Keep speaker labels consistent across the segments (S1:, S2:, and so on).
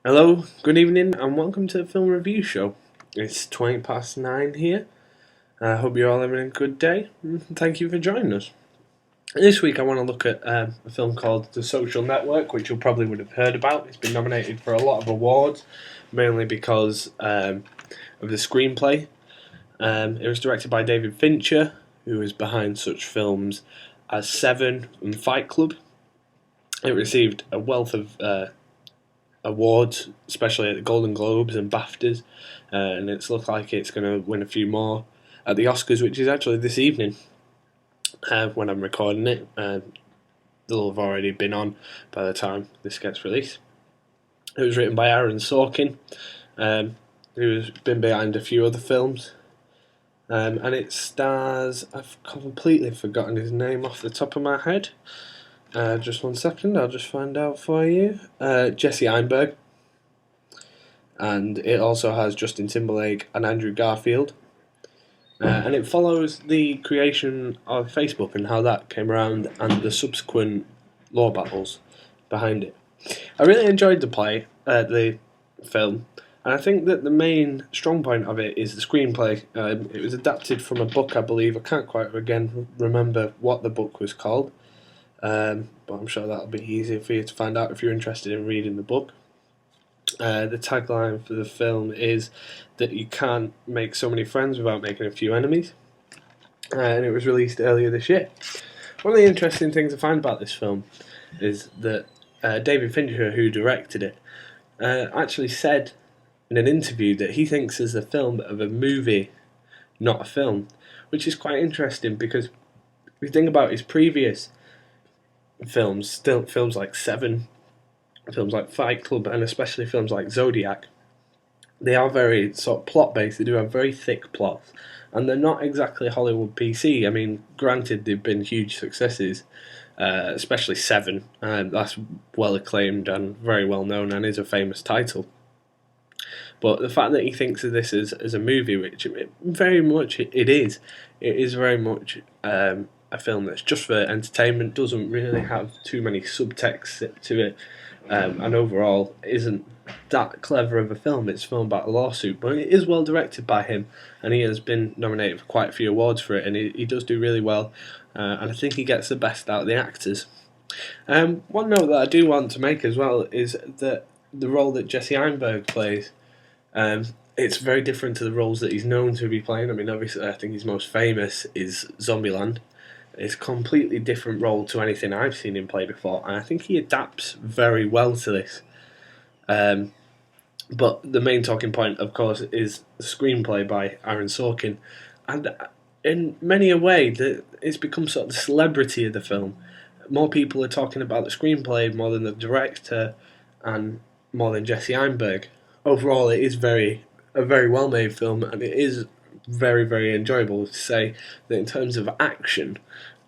S1: Hello, good evening, and welcome to the film review show. It's 9:20 here. I hope you're all having a good day. Thank you for joining us. This week, I want to look at a film called The Social Network, which you probably would have heard about. It's been nominated for a lot of awards, mainly because of the screenplay. It was directed by David Fincher, who is behind such films as Seven and Fight Club. It received a wealth of awards, especially at the Golden Globes and BAFTAs, and it's looked like it's going to win a few more at the Oscars, which is actually this evening when I'm recording it. They'll have already been on by the time this gets released. It was written by Aaron Sorkin, who's been behind a few other films, and it stars, I've completely forgotten his name off the top of my head. Just 1 second, I'll just find out for you. Jesse Eisenberg. And it also has Justin Timberlake and Andrew Garfield. And it follows the creation of Facebook and how that came around and the subsequent law battles behind it. I really enjoyed the film, and I think that the main strong point of it is the screenplay. It was adapted from a book, I believe. I can't quite remember what the book was called. But I'm sure that'll be easier for you to find out if you're interested in reading the book. The tagline for the film is that you can't make so many friends without making a few enemies. And it was released earlier this year. One of the interesting things I find about this film is that David Fincher, who directed it, actually said in an interview that he thinks it's a film of a movie, not a film, which is quite interesting because if you think about his previous films, still films like Seven, films like Fight Club, and especially films like Zodiac, they are very sort of plot based. They do have very thick plots, and they're not exactly Hollywood PC. I mean, granted, they've been huge successes, especially Seven, and that's well acclaimed and very well known, and is a famous title. But the fact that he thinks of this as a movie, which very much it is very much a film that's just for entertainment, doesn't really have too many subtexts to it, and overall isn't that clever of a film. It's a film about a lawsuit, but it is well directed by him, and he has been nominated for quite a few awards for it, and he does do really well, and I think he gets the best out of the actors. One note that I do want to make as well is that the role that Jesse Eisenberg plays, it's very different to the roles that he's known to be playing. I mean, obviously, I think his most famous is Zombieland. It's a completely different role to anything I've seen him play before, and I think he adapts very well to this. But the main talking point, of course, is the screenplay by Aaron Sorkin, and in many a way, it's become sort of the celebrity of the film. More people are talking about the screenplay more than the director, and more than Jesse Eisenberg. Overall, it is a very well made film, and it is very, very enjoyable. To say that in terms of action,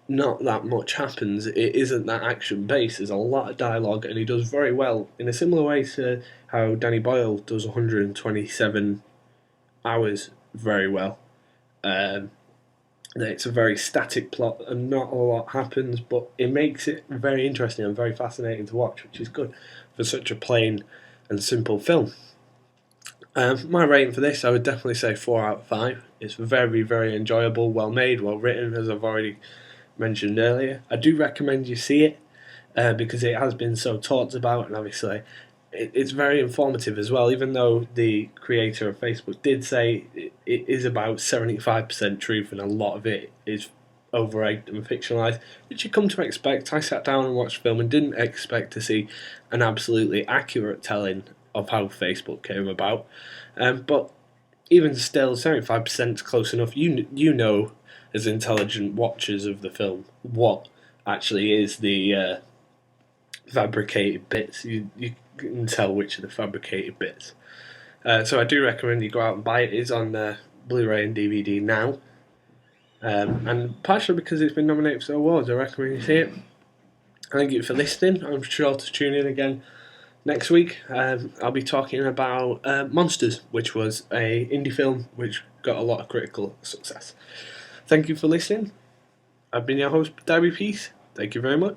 S1: not that much happens. It isn't that action based. There's a lot of dialogue, and he does very well in a similar way to how Danny Boyle does 127 hours very well. It's a very static plot, and not a lot happens, but it makes it very interesting and very fascinating to watch, which is good for such a plain and simple film. My rating for this, I would definitely say 4 out of 5. It's very, very enjoyable, well made, well written, as I've already mentioned earlier. I do recommend you see it because it has been so talked about, and obviously it's very informative as well. Even though the creator of Facebook did say it is about 75% truth and a lot of it is overhyped and fictionalized, which you come to expect. I sat down and watched the film and didn't expect to see an absolutely accurate telling of how Facebook came about. But even still, 75% is close enough. You know, as intelligent watchers of the film, what actually is the fabricated bits. You can tell which are the fabricated bits. So I do recommend you go out and buy it. It is on Blu-ray and DVD now. And partially because it's been nominated for awards, I recommend you see it. Thank you for listening. I'm sure to tune in again next week. I'll be talking about Monsters, which was a indie film which got a lot of critical success. Thank you for listening. I've been your host, Darby Peace. Thank you very much.